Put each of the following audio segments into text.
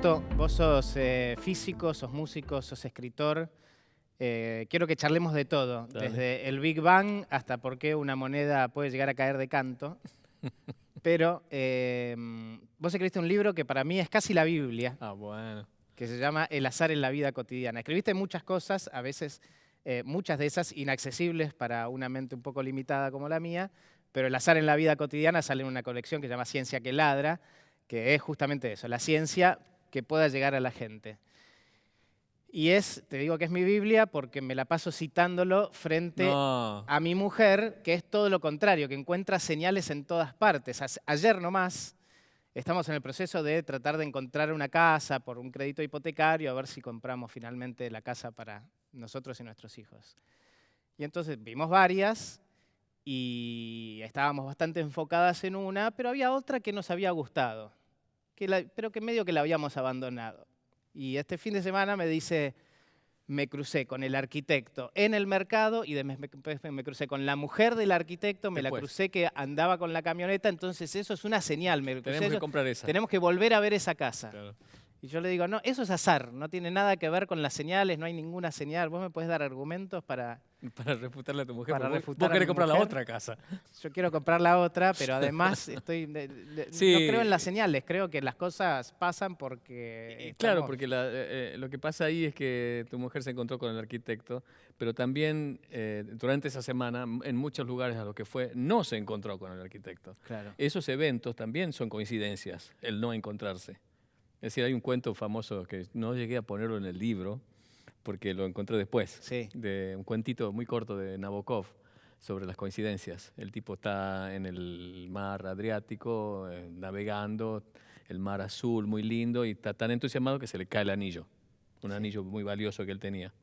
Roberto, vos sos físico, sos músico, sos escritor. Quiero que charlemos de todo, Dale. desde el Big Bang hasta por qué una moneda puede llegar a caer de canto. Pero vos escribiste un libro que para mí es casi la Biblia, Ah, bueno. que se llama El azar en la vida cotidiana. Escribiste muchas cosas, a veces muchas de esas inaccesibles para una mente un poco limitada como la mía, pero El azar en la vida cotidiana sale en una colección que se llama Ciencia que ladra, que es justamente eso, la ciencia que pueda llegar a la gente. Y te digo que es mi Biblia porque me la paso citándolo frente No. a mi mujer, que es todo lo contrario, que encuentra señales en todas partes. Ayer nomás estamos en el proceso de tratar de encontrar una casa por un crédito hipotecario, a ver si compramos finalmente la casa para nosotros y nuestros hijos. Y entonces vimos varias y estábamos bastante enfocadas en una, pero había otra que nos había gustado, pero que medio que la habíamos abandonado. Y este fin de semana me dice, me crucé con el arquitecto en el mercado y me crucé con la mujer del arquitecto, me la Después. crucé que andaba con la camioneta, entonces eso es una señal. Tenemos que comprar esa. Tenemos que volver a ver esa casa. Claro. Y yo le digo, no, eso es azar, no tiene nada que ver con las señales, no hay ninguna señal. ¿Vos me podés dar argumentos para...? Para refutarle a tu mujer. Para Vos refutar a querés mi comprar la mujer. otra casa. Yo quiero comprar la otra, pero además Sí. no creo en las señales, creo que las cosas pasan porque... Claro, porque lo que pasa ahí es que tu mujer se encontró con el arquitecto, pero también durante esa semana, en muchos lugares a los que fue, no se encontró con el arquitecto. Claro. Esos eventos también son coincidencias, el no encontrarse. Es decir, hay un cuento famoso que no llegué a ponerlo en el libro, porque lo encontré después, Sí. de un cuentito muy corto de Nabokov sobre las coincidencias. El tipo está en el mar Adriático, navegando, el mar azul, muy lindo, y está tan entusiasmado que se le cae el anillo, un anillo muy valioso que él tenía.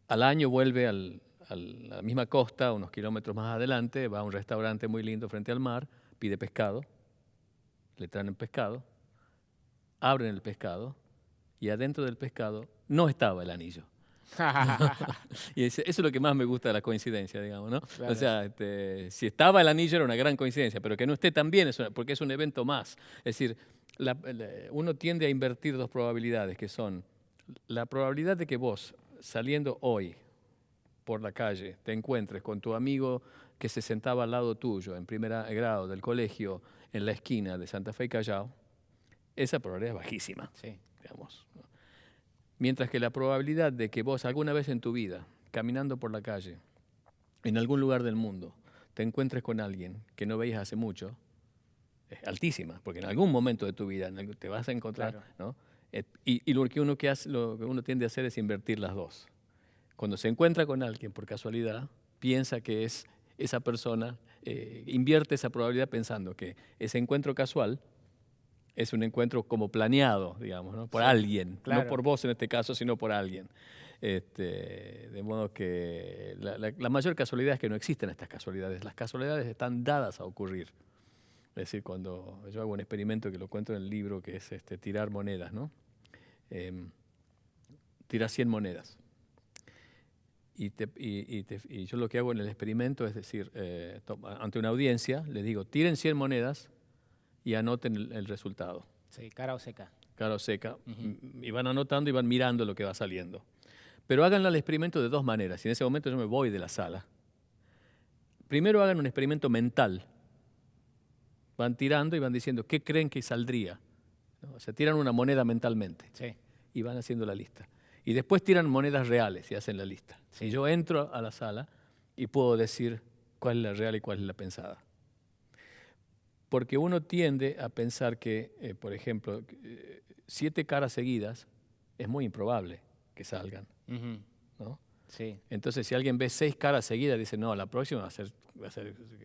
Al año vuelve a la misma costa, unos kilómetros más adelante, va a un restaurante muy lindo frente al mar, pide pescado, le traen el pescado, abren el pescado, y adentro del pescado no estaba el anillo. Y eso es lo que más me gusta de la coincidencia, digamos, ¿no? Claro. O sea, si estaba el anillo era una gran coincidencia, pero que no esté también, porque es un evento más. Es decir, uno tiende a invertir dos probabilidades, que son la probabilidad de que vos, saliendo hoy por la calle, te encuentres con tu amigo que se sentaba al lado tuyo en primer grado del colegio en la esquina de Santa Fe y Callao, esa probabilidad es bajísima, Sí. digamos. Mientras que la probabilidad de que vos alguna vez en tu vida, caminando por la calle, en algún lugar del mundo, te encuentres con alguien que no veías hace mucho, es altísima, porque en algún momento de tu vida te vas a encontrar, Claro. ¿no? Y lo que uno tiende a hacer es invertir las dos. Cuando se encuentra con alguien por casualidad, piensa que es esa persona, invierte esa probabilidad pensando que ese encuentro casual es un encuentro como planeado, digamos, ¿no? Por alguien, claro. no por vos en este caso, sino por alguien. De modo que la mayor casualidad es que no existen estas casualidades. Las casualidades están dadas a ocurrir. Es decir, cuando yo hago un experimento que lo cuento en el libro, que es tirar monedas, ¿no? Tirar 100 monedas. Y yo lo que hago en el experimento es decir, ante una audiencia, les digo, tiren 100 monedas y anoten el resultado. Sí, cara o seca. Cara o seca. Uh-huh. Y van anotando y van mirando lo que va saliendo. Pero háganlo al experimento de dos maneras. Y en ese momento yo me voy de la sala. Primero hagan un experimento mental. Van tirando y van diciendo, ¿qué creen que saldría? ¿No? O sea, tiran una moneda mentalmente. Sí. Y van haciendo la lista. Y después tiran monedas reales y hacen la lista. Sí. Y yo entro a la sala y puedo decir cuál es la real y cuál es la pensada. Porque uno tiende a pensar que, por ejemplo, 7 caras seguidas es muy improbable que salgan, Uh-huh. ¿no? Sí. Entonces, si alguien ve 6 caras seguidas, dice, no, la próxima va a ser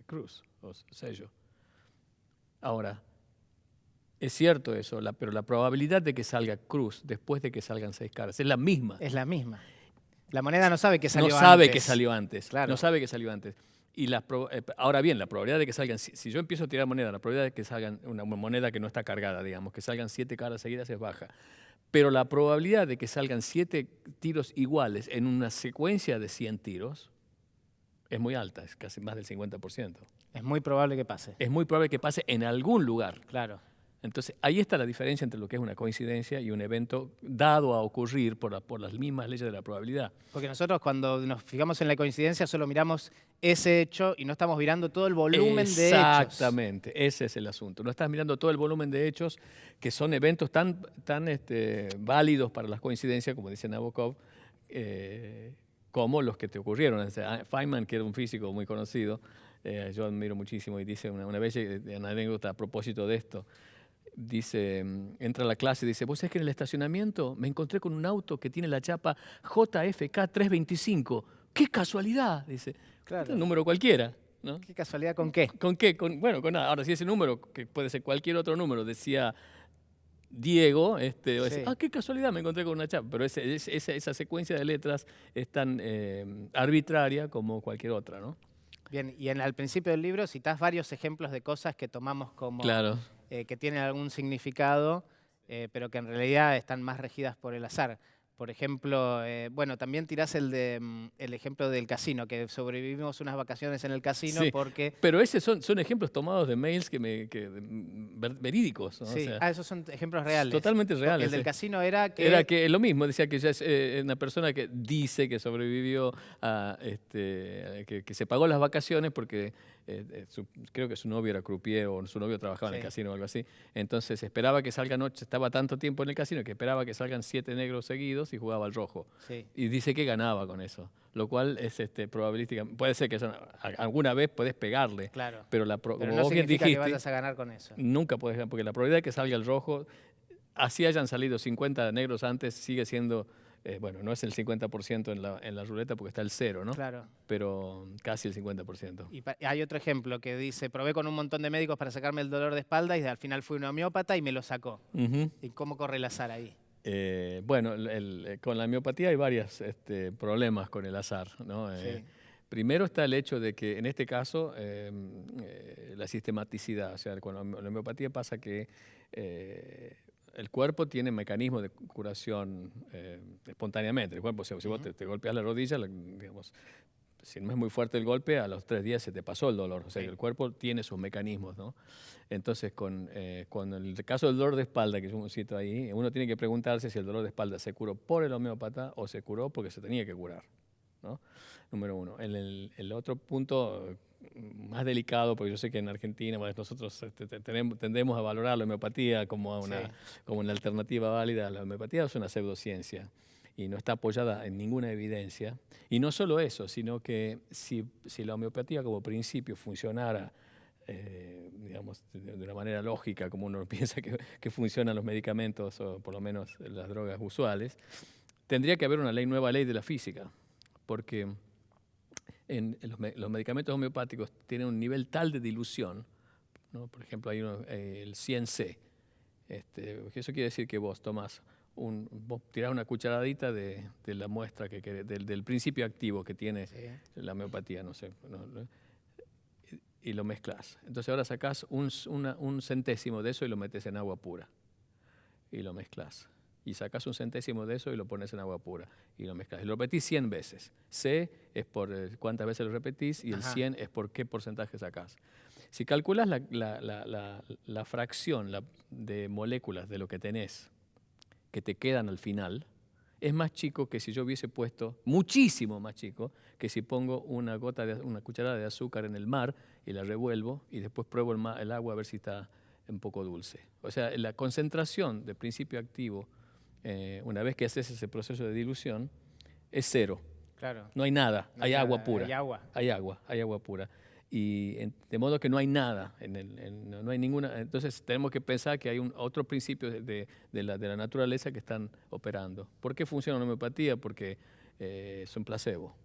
cruz o sello. Ahora, es cierto eso, pero la probabilidad de que salga cruz después de que salgan 6 caras es la misma. Es la misma. La moneda no sabe que salió antes. No sabe que salió antes. Claro. No sabe que salió antes. Y ahora bien, la probabilidad de que salgan, si yo empiezo a tirar moneda, la probabilidad de que salgan una moneda que no está cargada, digamos, que salgan 7 caras seguidas es baja. Pero la probabilidad de que salgan 7 tiros iguales en una secuencia de 100 tiros es muy alta, es casi más del 50%. Es muy probable que pase. Es muy probable que pase en algún lugar. Claro. Entonces, ahí está la diferencia entre lo que es una coincidencia y un evento dado a ocurrir por las mismas leyes de la probabilidad. Porque nosotros cuando nos fijamos en la coincidencia solo miramos ese hecho y no estamos mirando todo el volumen de hechos. Exactamente, ese es el asunto. No estás mirando todo el volumen de hechos que son eventos tan válidos para las coincidencias, como dice Nabokov, como los que te ocurrieron. O sea, Feynman, que era un físico muy conocido, yo admiro muchísimo, y dice una vez, una anécdota a propósito de esto, dice, entra a la clase y dice, vos sabés que en el estacionamiento me encontré con un auto que tiene la chapa JFK 325. ¡Qué casualidad! Dice, Claro. un número cualquiera, ¿no? ¿Qué casualidad con qué? ¿Con qué? Bueno, con nada. Ahora, si ese número, que puede ser cualquier otro número, decía Diego, o decir, qué casualidad, me encontré con una chapa. Pero esa secuencia de letras es tan arbitraria como cualquier otra, ¿no? Bien, y al principio del libro citás varios ejemplos de cosas que tomamos como Claro. Que tienen algún significado, pero que en realidad están más regidas por el azar. Por ejemplo, bueno, también tirás el ejemplo del casino, que sobrevivimos unas vacaciones en el casino Sí, porque... pero esos son ejemplos tomados de mails verídicos, ¿no? Sí, O sea, esos son ejemplos reales. totalmente Porque reales. el del casino era que... Era que lo mismo, decía que ya es una persona que dice que sobrevivió a que se pagó las vacaciones porque creo que su novio era croupier o su novio trabajaba en el casino o algo así. Entonces esperaba que salga noche, estaba tanto tiempo en el casino que esperaba que salgan 7 negros seguidos y jugaba al rojo. Sí. Y dice que ganaba con eso, lo cual es probabilística. Puede ser que alguna vez podés pegarle, Claro. pero Pero como no vos bien significa dijiste, que vayas a ganar con eso. nunca podés ganar, porque la probabilidad de que salga el rojo, así hayan salido 50 negros antes, sigue siendo, bueno, no es el 50% en la ruleta porque está el 0, ¿no? Claro. Pero casi el 50%. Y hay otro ejemplo que dice, probé con un montón de médicos para sacarme el dolor de espalda y al final fui un homeópata y me lo sacó. ¿Y cómo corre el azar ahí? Bueno, con la miopatía hay varios problemas con el azar, ¿no? Sí. Primero está el hecho de que en este caso la sistematicidad, o sea, con la miopatía pasa que el cuerpo tiene mecanismos de curación espontáneamente. El cuerpo, si vos te golpeas la rodilla, digamos, si no es muy fuerte el golpe, a los 3 días se te pasó el dolor. O sea, que el cuerpo tiene sus mecanismos, ¿no? Entonces, con el caso del dolor de espalda, que yo cito ahí, uno tiene que preguntarse si el dolor de espalda se curó por el homeópata o se curó porque se tenía que curar, ¿no? Número uno. El otro punto más delicado, porque yo sé que en Argentina, bueno, nosotros tendemos a valorar la homeopatía como una alternativa válida. La homeopatía es una pseudociencia y no está apoyada en ninguna evidencia. Y no solo eso, sino que si la homeopatía como principio funcionara, digamos, de una manera lógica, como uno piensa que funcionan los medicamentos, o por lo menos las drogas usuales, tendría que haber una nueva ley de la física, porque los medicamentos homeopáticos tienen un nivel tal de dilución, ¿no? Por ejemplo, hay el 100C. Eso quiere decir que vos tomás vos tirás una cucharadita de la muestra del principio activo que tiene la homeopatía, no sé, y lo mezclas. Entonces ahora sacás un centésimo de eso y lo metes en agua pura y lo mezclas. Y sacás un centésimo de eso y lo pones en agua pura y lo mezclas. Y lo repetís 100 veces. C es por cuántas veces lo repetís y el 100 es por qué porcentaje sacás. Si calculas la fracción de moléculas de lo que tenés que te quedan al final, es más chico que si yo hubiese puesto, muchísimo más chico, que si pongo una cucharada de azúcar en el mar y la revuelvo y después pruebo el agua a ver si está un poco dulce. O sea, la concentración de principio activo, una vez que haces ese proceso de dilución, es 0. Claro. No hay nada, hay agua pura. Hay agua. Hay agua pura. Y de modo que no hay nada, no hay ninguna. Entonces tenemos que pensar que hay otros principios de la naturaleza que están operando. ¿Por qué funciona la homeopatía? Porque son placebo,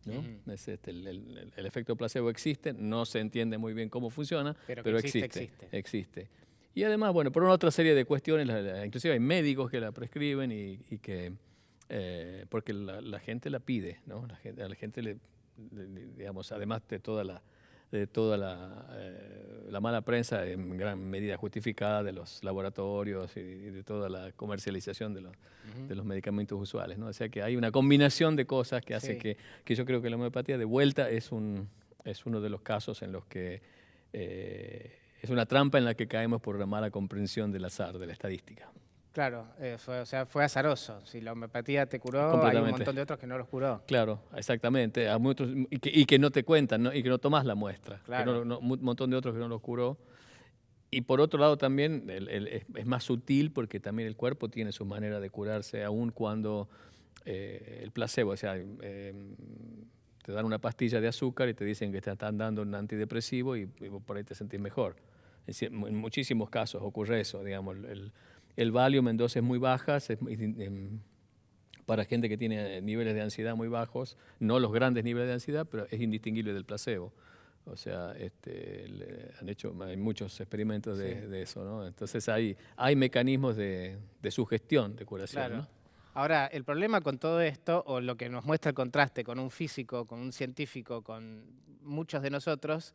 ¿no? El efecto placebo existe, no se entiende muy bien cómo funciona, pero existe. Y además, bueno, por una otra serie de cuestiones, inclusive hay médicos que la prescriben y que porque la gente la pide, ¿no? A la gente digamos, además de toda la mala prensa en gran medida justificada de los laboratorios y de toda la comercialización de los medicamentos usuales, ¿no? O sea que hay una combinación de cosas que hace que yo creo que la homeopatía de vuelta es uno de los casos en los que es una trampa en la que caemos por la mala comprensión del azar, de la estadística. Claro, fue azaroso. Si la homeopatía te curó, hay un Completamente. montón de otros que no los curó. Claro, exactamente. Hay muchos, y que no te cuentan, ¿no? Y que no tomas la muestra. Claro. Un montón de otros que no los curó. Y por otro lado también es más sutil porque también el cuerpo tiene su manera de curarse, aun cuando el placebo, o sea, te dan una pastilla de azúcar y te dicen que te están dando un antidepresivo y por ahí te sentís mejor. En muchísimos casos ocurre eso, digamos. El Valium en dosis muy bajas para gente que tiene niveles de ansiedad muy bajos, no los grandes niveles de ansiedad, pero es indistinguible del placebo. O sea, hay muchos experimentos de eso, ¿no? Entonces hay mecanismos de sugestión, de curación, Claro. ¿no? Ahora, el problema con todo esto, o lo que nos muestra el contraste con un físico, con un científico, con muchos de nosotros,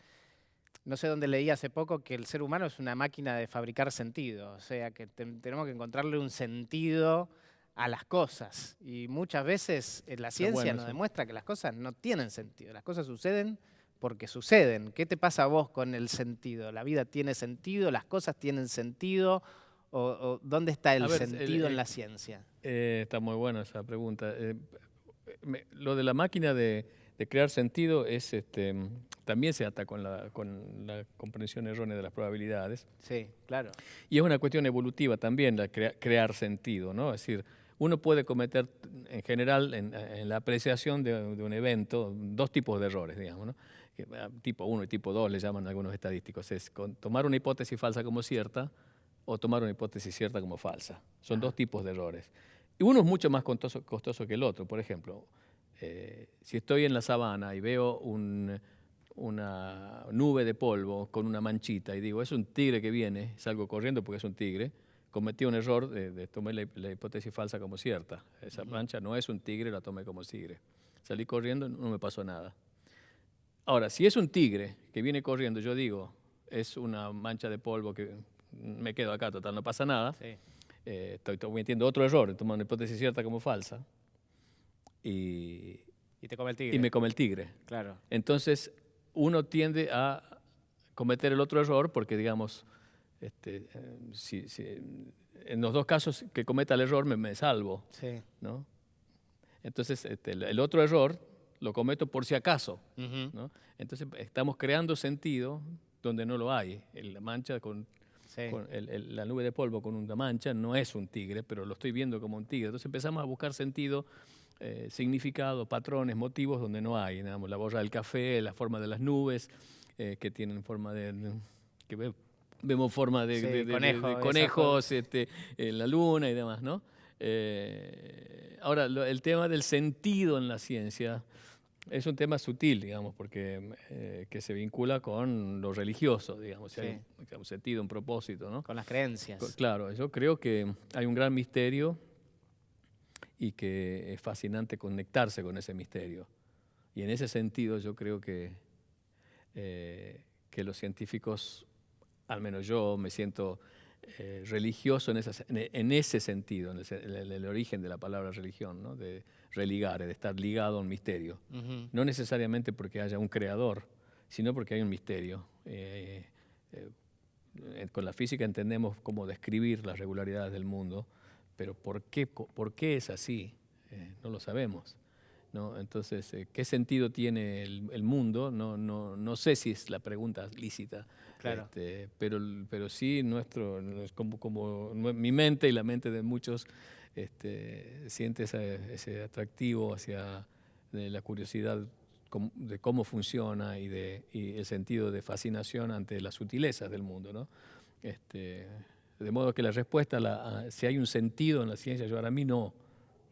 no sé dónde leí hace poco que el ser humano es una máquina de fabricar sentido, o sea que tenemos que encontrarle un sentido a las cosas. Y muchas veces la ciencia nos demuestra que las cosas no tienen sentido, las cosas suceden porque suceden. ¿Qué te pasa a vos con el sentido? ¿La vida tiene sentido? ¿Las cosas tienen sentido? ¿O dónde está el sentido en la ciencia? Está muy buena esa pregunta. Lo de la máquina de crear sentido es también se ata con la comprensión errónea de las probabilidades. Sí, claro. Y es una cuestión evolutiva también, crear sentido, ¿no? Es decir, uno puede cometer, en general, en la apreciación de un evento, dos tipos de errores, digamos, ¿no? Tipo 1 y tipo 2 le llaman algunos estadísticos. Es tomar una hipótesis falsa como cierta o tomar una hipótesis cierta como falsa. Son dos tipos de errores. Y uno es mucho más costoso que el otro. Por ejemplo, si estoy en la sabana y veo una nube de polvo con una manchita y digo, es un tigre que viene, salgo corriendo porque es un tigre, cometí un error de tomar la hipótesis falsa como cierta. Esa mancha no es un tigre, la tomé como tigre. Salí corriendo, no me pasó nada. Ahora, si es un tigre que viene corriendo, yo digo, es una mancha de polvo que me quedo acá, total, no pasa nada. Sí. Estoy cometiendo otro error, tomando una hipótesis cierta como falsa. Y te come el tigre. Y me come el tigre. Claro. Entonces, uno tiende a cometer el otro error porque, digamos, si en los dos casos que cometa el error me salvo, Sí. ¿no? Entonces, el otro error lo cometo por si acaso, ¿no? Entonces, estamos creando sentido donde no lo hay. La mancha la nube de polvo con una mancha no es un tigre, pero lo estoy viendo como un tigre. Entonces empezamos a buscar sentido, significado, patrones, motivos donde no hay. Digamos, la borra del café, la forma de las nubes, que tienen forma que vemos forma de conejos, la luna y demás, ¿no? Ahora, el tema del sentido en la ciencia es un tema sutil, digamos, porque que se vincula con lo religioso, digamos, si hay un sentido, un propósito, ¿no? Con las creencias. Claro, yo creo que hay un gran misterio y que es fascinante conectarse con ese misterio. Y en ese sentido yo creo que los científicos, al menos yo me siento religioso en ese sentido, en el origen de la palabra religión, ¿no? De religar, de estar ligado a un misterio. No necesariamente porque haya un creador, sino porque hay un misterio. Con la física entendemos cómo describir las regularidades del mundo, pero ¿por qué es así? No lo sabemos, ¿no? Entonces, ¿qué sentido tiene el mundo? No sé si es la pregunta lícita, claro. pero sí como mi mente y la mente de muchos siente ese atractivo hacia la curiosidad de cómo funciona y el sentido de fascinación ante las sutilezas del mundo, ¿no? De modo que la respuesta si hay un sentido en la ciencia, yo para mí no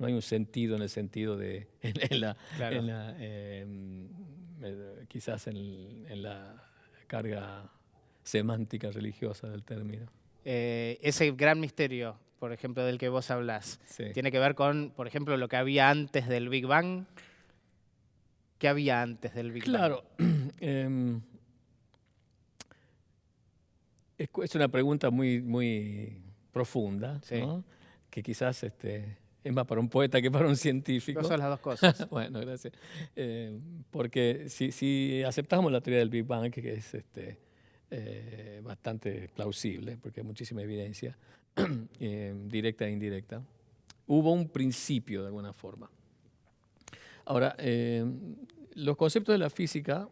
hay un sentido en el sentido de quizás en la carga semántica religiosa del término. Ese gran misterio, por ejemplo, del que vos hablás, tiene que ver con, por ejemplo, lo que había antes del Big Bang. ¿Qué había antes del Big Bang? Claro. Es una pregunta muy, muy profunda, ¿no? Que quizás es más para un poeta que para un científico. No son las dos cosas. Bueno, gracias. Porque si aceptamos la teoría del Big Bang, que es bastante plausible, porque hay muchísima evidencia, directa e indirecta. Hubo un principio de alguna forma. Ahora, los conceptos de la física,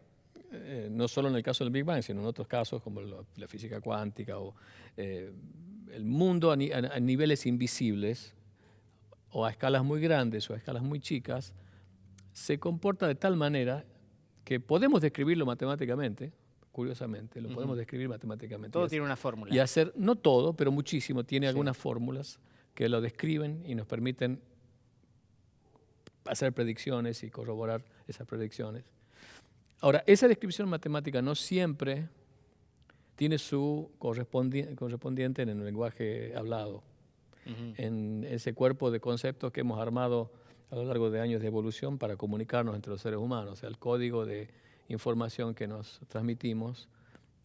no solo en el caso del Big Bang, sino en otros casos como la física cuántica o el mundo a niveles invisibles o a escalas muy grandes o a escalas muy chicas, se comporta de tal manera que podemos describirlo matemáticamente, curiosamente, lo podemos describir matemáticamente. Todo tiene una fórmula. Y hacer, no todo, pero muchísimo, tiene algunas fórmulas que lo describen y nos permiten hacer predicciones y corroborar esas predicciones. Ahora, esa descripción matemática no siempre tiene su correspondiente en el lenguaje hablado, en ese cuerpo de conceptos que hemos armado a lo largo de años de evolución para comunicarnos entre los seres humanos. O sea, el código de información que nos transmitimos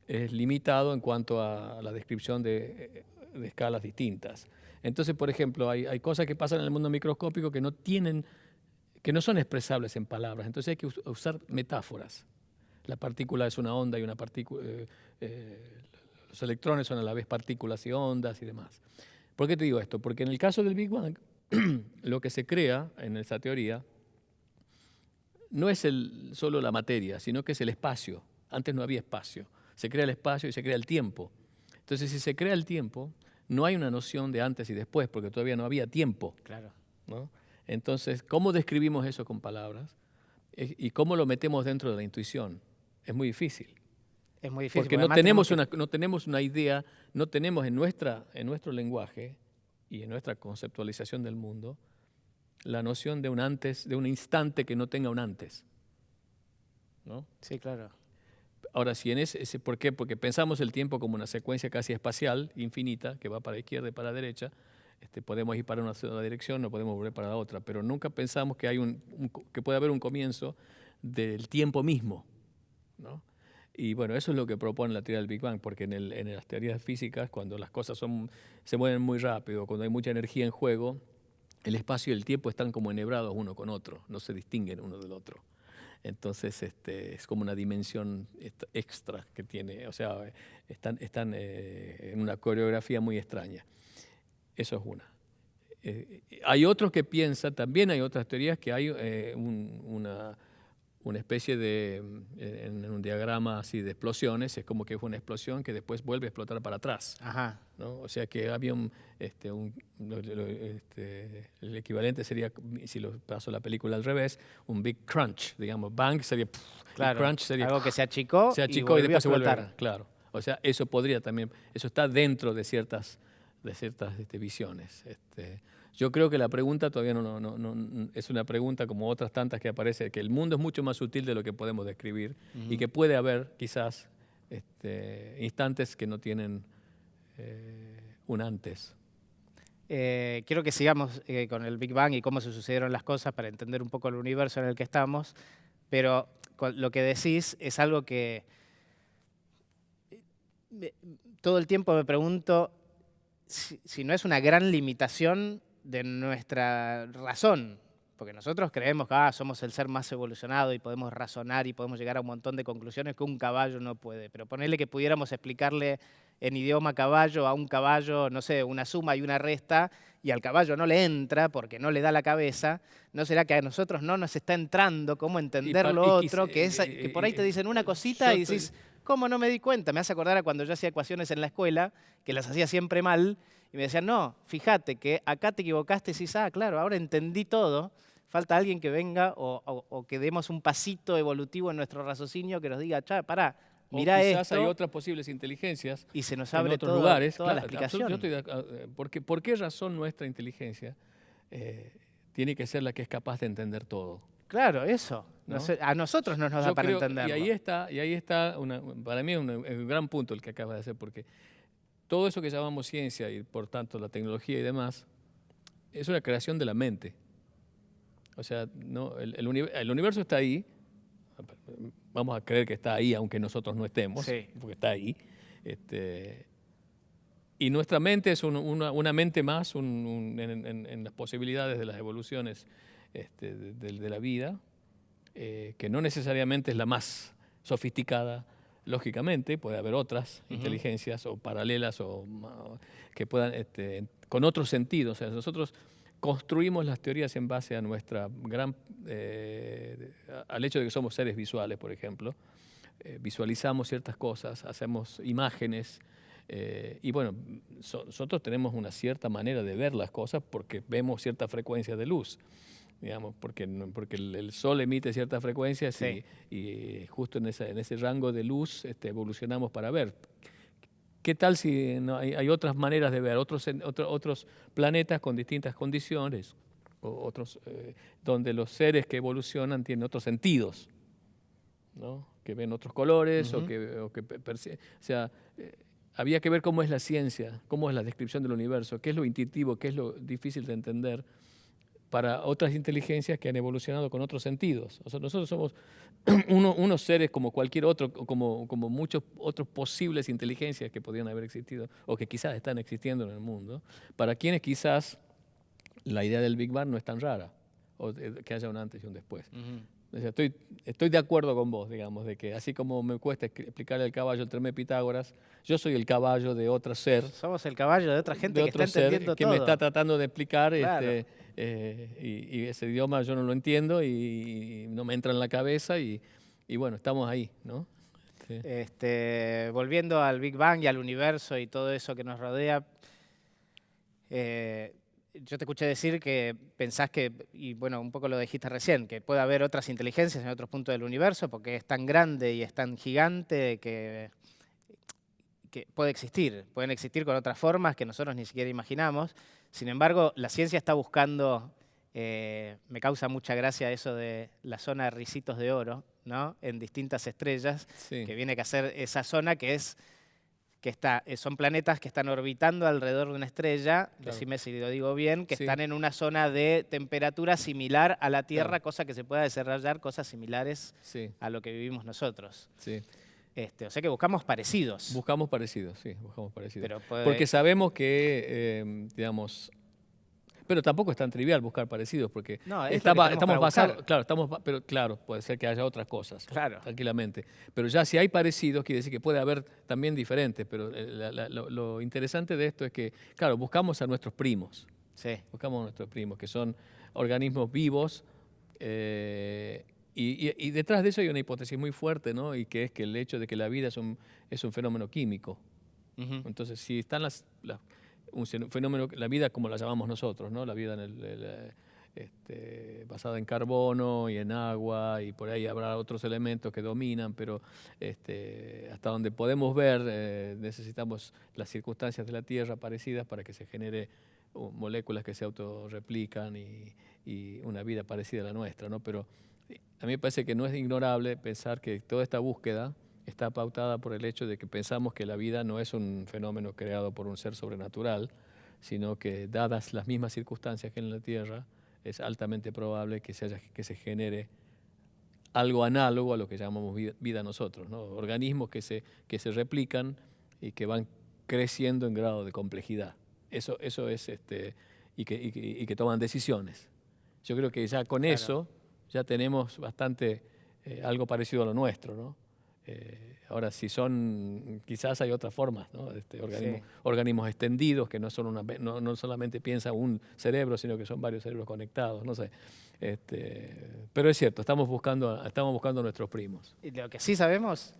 es limitado en cuanto a la descripción de escalas distintas. Entonces, por ejemplo, hay cosas que pasan en el mundo microscópico que no son expresables en palabras. Entonces hay que usar metáforas. La partícula es una onda y una partícula. Los electrones son a la vez partículas y ondas y demás. ¿Por qué te digo esto? Porque en el caso del Big Bang, lo que se crea en esa teoría no es solo la materia, sino que es el espacio. Antes no había espacio. Se crea el espacio y se crea el tiempo. Entonces, si se crea el tiempo, no hay una noción de antes y después, porque todavía no había tiempo. Claro. ¿No? Entonces, ¿cómo describimos eso con palabras? ¿Y cómo lo metemos dentro de la intuición? Es muy difícil. Es muy difícil. Porque no tenemos una idea, no tenemos en nuestro lenguaje y en nuestra conceptualización del mundo la noción de un antes, de un instante que no tenga un antes, ¿no? Sí, claro. Ahora, ¿por qué? Porque pensamos el tiempo como una secuencia casi espacial, infinita, que va para la izquierda y para la derecha. Podemos ir para una sola dirección, no podemos volver para la otra, pero nunca pensamos que que puede haber un comienzo del tiempo mismo, ¿no? Y bueno, eso es lo que propone la teoría del Big Bang, porque en las teorías físicas, cuando las cosas se mueven muy rápido, cuando hay mucha energía en juego, el espacio y el tiempo están como enhebrados uno con otro, no se distinguen uno del otro. Entonces es como una dimensión extra que tiene, o sea, están en una coreografía muy extraña. Eso es una. Hay otros que piensan, también hay otras teorías que hay una especie de, en un diagrama así de explosiones, es como que es una explosión que después vuelve a explotar para atrás. Ajá. ¿No? O sea que había el equivalente sería, si lo paso la película al revés, un big crunch, digamos, bang sería, claro, crunch sería algo que se achicó y volvió después a explotar. se vuelve, claro. O sea, eso podría también, eso está dentro de ciertas visiones. Yo creo que la pregunta todavía no es una pregunta como otras tantas que aparece, que el mundo es mucho más sutil de lo que podemos describir y que puede haber quizás instantes que no tienen un antes. Quiero que sigamos con el Big Bang y cómo se sucedieron las cosas para entender un poco el universo en el que estamos, pero lo que decís es algo que todo el tiempo me pregunto si no es una gran limitación de nuestra razón, porque nosotros creemos que somos el ser más evolucionado y podemos razonar y podemos llegar a un montón de conclusiones que un caballo no puede, pero ponerle que pudiéramos explicarle en idioma caballo a un caballo, no sé, una suma y una resta, y al caballo no le entra porque no le da la cabeza, ¿no será que a nosotros no nos está entrando cómo entender lo otro? Que por ahí te dicen una cosita y decís, ¿cómo no me di cuenta? Me hace acordar a cuando yo hacía ecuaciones en la escuela, que las hacía siempre mal, y me decían, no, fíjate que acá te equivocaste, y decís, claro, ahora entendí todo. Falta alguien que venga o que demos un pasito evolutivo en nuestro raciocinio que nos diga, pará, mirá esto. Quizás hay otras posibles inteligencias y se nos abre en otros lugares. Toda la explicación. Yo ¿por qué razón nuestra inteligencia tiene que ser la que es capaz de entender todo? Claro, eso. ¿No? A nosotros no nos da para entenderlo. Y ahí está para mí un gran punto el que acabas de hacer, porque todo eso que llamamos ciencia y por tanto la tecnología y demás, es una creación de la mente. O sea, no, el universo está ahí, vamos a creer que está ahí aunque nosotros no estemos, porque está ahí. Y nuestra mente es una mente más en las posibilidades de las evoluciones de la vida, que no necesariamente es la más sofisticada, lógicamente puede haber otras inteligencias o paralelas o que puedan, con otros sentidos. O sea, nosotros construimos las teorías en base a nuestra al hecho de que somos seres visuales, por ejemplo. Visualizamos ciertas cosas, hacemos imágenes, y bueno, nosotros tenemos una cierta manera de ver las cosas porque vemos cierta frecuencia de luz, digamos, porque el sol emite ciertas frecuencias, Sí. y justo en ese rango de luz evolucionamos para ver. ¿Qué tal si no, hay otras maneras de ver, otros planetas con distintas condiciones, o otros, donde los seres que evolucionan tienen otros sentidos, ¿no? Que ven otros colores, o sea, había que ver cómo es la ciencia, cómo es la descripción del universo, qué es lo intuitivo, qué es lo difícil de entender para otras inteligencias que han evolucionado con otros sentidos. O sea, nosotros somos unos seres como cualquier otro, como muchos otros posibles inteligencias que podrían haber existido o que quizás están existiendo en el mundo, para quienes quizás la idea del Big Bang no es tan rara, o que haya un antes y un después. O sea, estoy de acuerdo con vos, digamos, de que así como me cuesta explicarle al caballo el teorema de Pitágoras, yo soy el caballo de otro ser. Somos el caballo de otra gente De que está otro ser entendiendo que todo. me está tratando de explicar, Claro. y ese idioma yo no lo entiendo y no me entra en la cabeza, y bueno, estamos ahí, ¿no? Sí. Volviendo al Big Bang y al universo y todo eso que nos rodea, yo te escuché decir que pensás que, y bueno, un poco lo dijiste recién, que puede haber otras inteligencias en otros puntos del universo porque es tan grande y es tan gigante que puede existir. Pueden existir con otras formas que nosotros ni siquiera imaginamos. Sin embargo, la ciencia está buscando, me causa mucha gracia eso de la zona de ricitos de oro, ¿no? En distintas estrellas, Sí. que viene a ser esa zona que es son planetas que están orbitando alrededor de una estrella, Claro. decime si lo digo bien, que Sí. están en una zona de temperatura similar a la Tierra, Claro. cosa que se pueda desarrollar cosas similares Sí, a lo que vivimos nosotros. sí. O sea que buscamos parecidos. Buscamos parecidos, sí, buscamos parecidos. Pero puede- Porque sabemos que, digamos, pero tampoco es tan trivial buscar parecidos, porque No, es lo que tenemos estamos para basados, buscar. claro, pero claro, puede ser que haya otras cosas, Claro. tranquilamente. Pero ya si hay parecidos, quiere decir que puede haber también diferentes. Pero lo interesante de esto es que, claro, buscamos a nuestros primos. Sí. Buscamos a nuestros primos, que son organismos vivos, y detrás de eso hay una hipótesis muy fuerte, ¿no? Y que es que el hecho de que la vida es un fenómeno químico. Ujú. Entonces, si están un fenómeno, la vida como la llamamos nosotros, ¿no? La vida basada en carbono y en agua, y por ahí habrá otros elementos que dominan, pero hasta donde podemos ver, necesitamos las circunstancias de la Tierra parecidas para que se genere moléculas que se autorreplican y una vida parecida a la nuestra, ¿no? Pero a mí me parece que no es ignorable pensar que toda esta búsqueda está pautada por el hecho de que pensamos que la vida no es un fenómeno creado por un ser sobrenatural, sino que, dadas las mismas circunstancias que en la Tierra, es altamente probable que se genere algo análogo a lo que llamamos vida nosotros, ¿no? Organismos que se replican y que van creciendo en grado de complejidad. Eso es, y que toman decisiones. Yo creo que ya con Claro. eso ya tenemos bastante algo parecido a lo nuestro, ¿no? Ahora, si quizás hay otras formas, ¿no? Organismos extendidos que no solamente piensa un cerebro, sino que son varios cerebros conectados, no sé. Pero es cierto, estamos buscando nuestros primos. Y lo que sí sabemos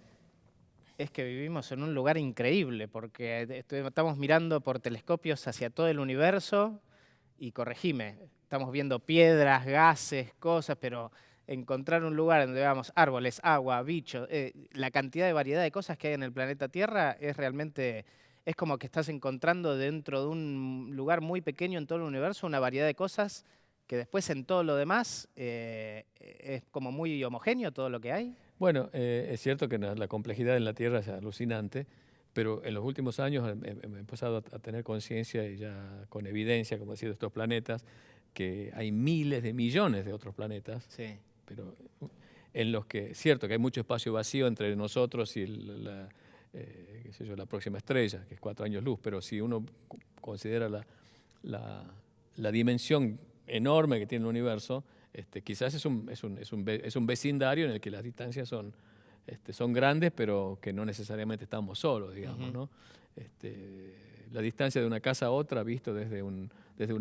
es que vivimos en un lugar increíble, porque estamos mirando por telescopios hacia todo el universo y corregime, estamos viendo piedras, gases, cosas, pero encontrar un lugar donde veamos árboles, agua, bichos, la cantidad de variedad de cosas que hay en el planeta Tierra es realmente, es como que estás encontrando dentro de un lugar muy pequeño en todo el universo una variedad de cosas que después en todo lo demás es como muy homogéneo todo lo que hay. Bueno, es cierto que la complejidad en la Tierra es alucinante, pero en los últimos años he empezado a tener conciencia, y ya con evidencia, como decía, de estos planetas, que hay miles de millones de otros planetas, Sí. pero en los que es cierto que hay mucho espacio vacío entre nosotros y qué sé yo, la próxima estrella, que es 4 años luz, pero si uno considera la dimensión enorme que tiene el universo, quizás es un vecindario en el que las distancias son son grandes, pero que no necesariamente estamos solos, digamos, ¿no? La distancia de una casa a otra, visto desde un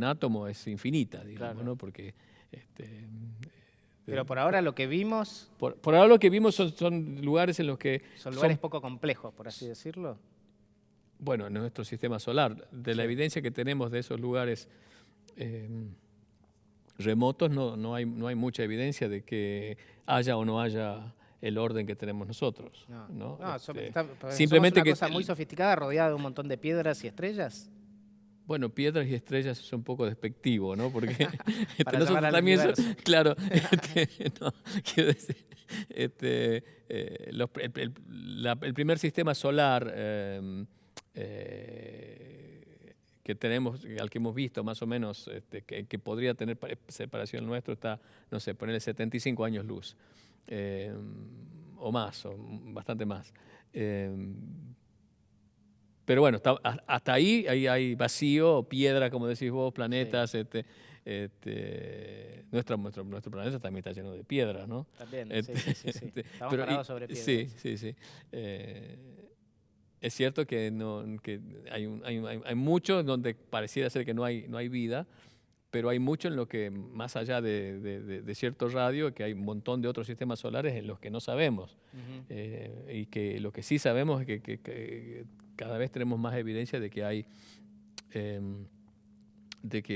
átomo, es infinita, digamos, Claro. ¿no? Porque Pero por ahora lo que vimos por ahora lo que vimos son lugares en los que son lugares poco complejos, por así decirlo. bueno, en nuestro sistema solar. De la Sí. evidencia que tenemos de esos lugares remotos, no hay mucha evidencia de que haya o no haya el orden que tenemos nosotros. ¿No? Simplemente Simplemente una cosa muy sofisticada rodeada de un montón de piedras y estrellas. Bueno, piedras y estrellas es un poco despectivo, ¿no? Porque Para nosotros llamar al también, universo. claro, no, quiero decir, el primer sistema solar que tenemos, al que hemos visto más o menos, que podría tener separación al nuestro, está, no sé, ponerle 75 años luz, o más, o bastante más. Pero bueno, hasta ahí hay vacío, piedra, como decís vos, planetas. Sí. Nuestro planeta también está lleno de piedras, ¿no? También, sí. Estamos Pero, parados sobre piedras. sí. Es cierto que, que hay mucho donde pareciera ser que no hay vida, pero hay mucho en lo que, más allá de cierto radio, que hay un montón de otros sistemas solares en los que no sabemos. Ujú. Y que lo que sí sabemos es que cada vez tenemos más evidencia de que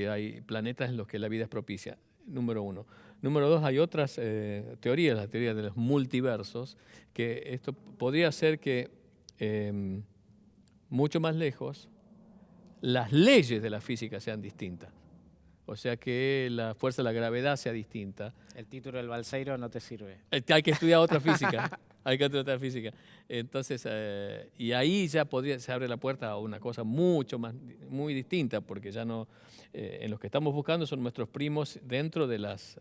hay planetas en los que la vida es propicia, número uno. Número dos, hay otras teorías, la teoría de los multiversos, que esto podría ser que mucho más lejos las leyes de la física sean distintas. O sea, que la fuerza de la gravedad sea distinta. El título del Balseiro no te sirve. Hay que estudiar otra física. Hay que estudiar otra física. Entonces, y ahí ya se abre la puerta a una cosa muy distinta, porque ya no, en los que estamos buscando son nuestros primos dentro de las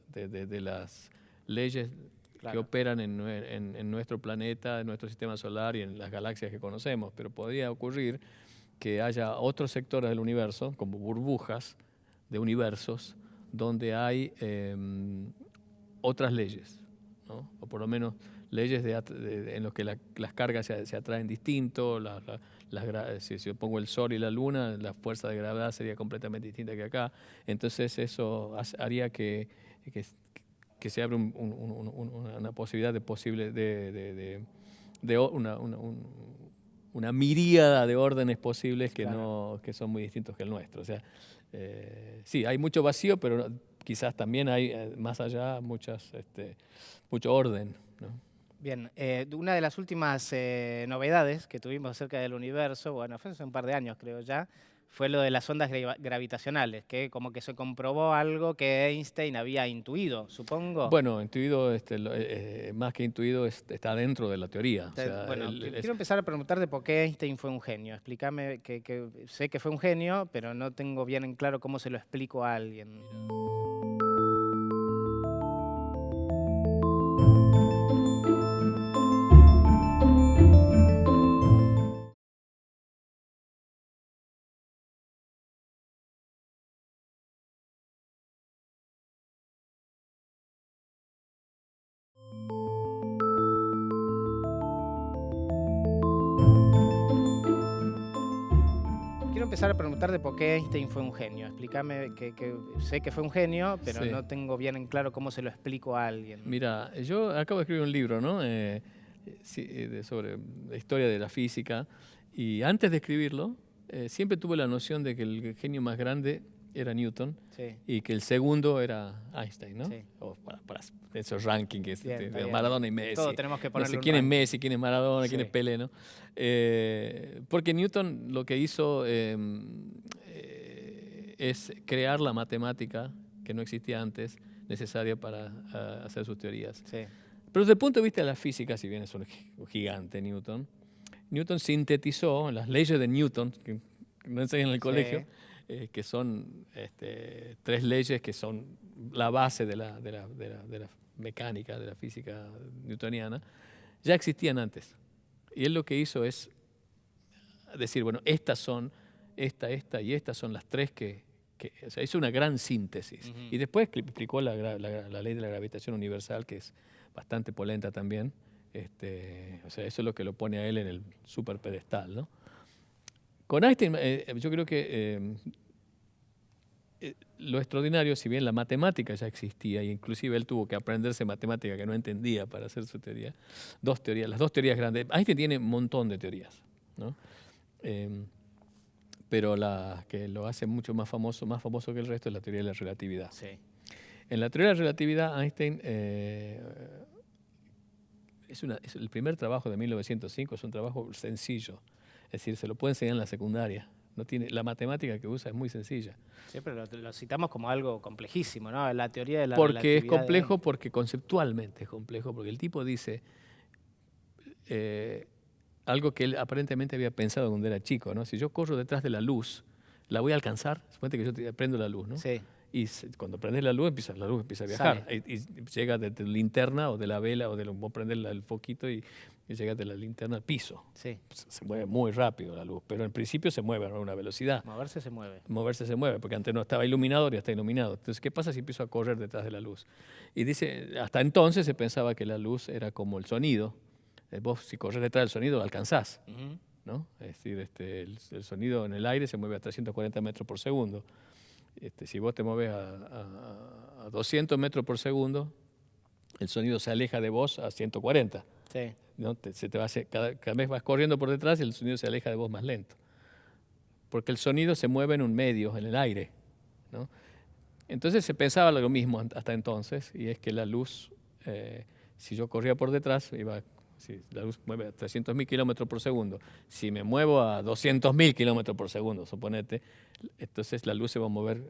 leyes que Claro. operan en nuestro planeta, en nuestro sistema solar y en las galaxias que conocemos. Pero podría ocurrir que haya otros sectores del universo, como burbujas de universos, donde hay otras leyes, ¿no? O por lo menos leyes en las que las cargas se atraen distinto. Si yo pongo el Sol y la Luna, la fuerza de gravedad sería completamente distinta que acá. Entonces eso haría que se abra una posibilidad una miríada de órdenes posibles Claro. que son muy distintos que el nuestro. O sea, sí, hay mucho vacío, pero quizás también hay más allá mucho orden, ¿no? Bien, una de las últimas novedades que tuvimos acerca del universo, bueno, fue hace un par de años creo ya, fue lo de las ondas gravitacionales, que como que se comprobó algo que Einstein había intuido, supongo. Bueno, intuido, más que intuido, está dentro de la teoría. O sea, Bueno, quiero empezar a preguntarte por qué Einstein fue un genio. Explícame, que sé que fue un genio, pero no tengo bien en claro cómo se lo explico a alguien. Quiero empezar a preguntarte por qué Einstein fue un genio. Explícame, que sé que fue un genio, pero Sí. no tengo bien en claro cómo se lo explico a alguien. Mira, yo acabo de escribir un libro, ¿no? Sobre la historia de la física, y antes de escribirlo, siempre tuve la noción de que el genio más grande era Newton Sí. y que el segundo era Einstein, ¿no? Sí. O para esos rankings Bien, está de bien. Maradona y Messi. Todos tenemos que No ponerle sé un quién es ranking. Messi, quién es Maradona, quién Sí. es Pelé, ¿no? Porque Newton lo que hizo es crear la matemática que no existía antes, necesaria para hacer sus teorías. Sí. Pero desde el punto de vista de la física, si bien es un gigante Newton sintetizó las leyes de Newton, que no enseñan en el colegio, que son 3 leyes que son la base de la mecánica, de la física newtoniana, ya existían antes. Y él lo que hizo es decir, bueno, esta y estas son las 3 o sea, hizo una gran síntesis. Ujú. Y después explicó la ley de la gravitación universal, que es bastante polenta también, O sea, eso es lo que lo pone a él en el super pedestal, ¿no? Con Einstein, yo creo que lo extraordinario, si bien la matemática ya existía, e inclusive él tuvo que aprenderse matemática que no entendía para hacer su teoría, las dos teorías grandes. Einstein tiene un montón de teorías, ¿no? Pero la que lo hace mucho más famoso que el resto, es la teoría de la relatividad. Sí. En la teoría de la relatividad, Einstein es el primer trabajo de 1905, es un trabajo sencillo. Es decir, se lo puede enseñar en la secundaria. La matemática que usa es muy sencilla. Sí, pero lo citamos como algo complejísimo, ¿no? La teoría de la Porque es relatividad. complejo, porque conceptualmente es complejo, porque el tipo dice algo que él aparentemente había pensado cuando era chico, ¿no? Si yo corro detrás de la luz, ¿la voy a alcanzar? Suponete que yo prendo la luz, ¿no? Sí. Y cuando prendes la luz empieza a viajar. Y llega de tu linterna o de la vela o vos prendés el foquito y llegas de la linterna al piso. Sí. Se mueve muy rápido la luz, pero en principio se mueve a una velocidad. Moverse se mueve. Moverse se mueve, porque antes no estaba iluminado, ahora ya está iluminado. Entonces, ¿qué pasa si empiezo a correr detrás de la luz? Y dice, hasta entonces se pensaba que la luz era como el sonido. Vos, si corres detrás del sonido, lo alcanzás, ¿no? Es decir, el sonido en el aire se mueve a 340 metros por segundo. Si vos te mueves a 200 metros por segundo, el sonido se aleja de vos a 140. Sí. ¿No? Cada vez vas corriendo por detrás y el sonido se aleja de vos más lento. Porque el sonido se mueve en un medio, en el aire, ¿no? Entonces se pensaba lo mismo hasta entonces, y es que la luz, si yo corría por detrás, si la luz mueve a 300.000 kilómetros por segundo, si me muevo a 200.000 kilómetros por segundo, suponete, entonces la luz se va a mover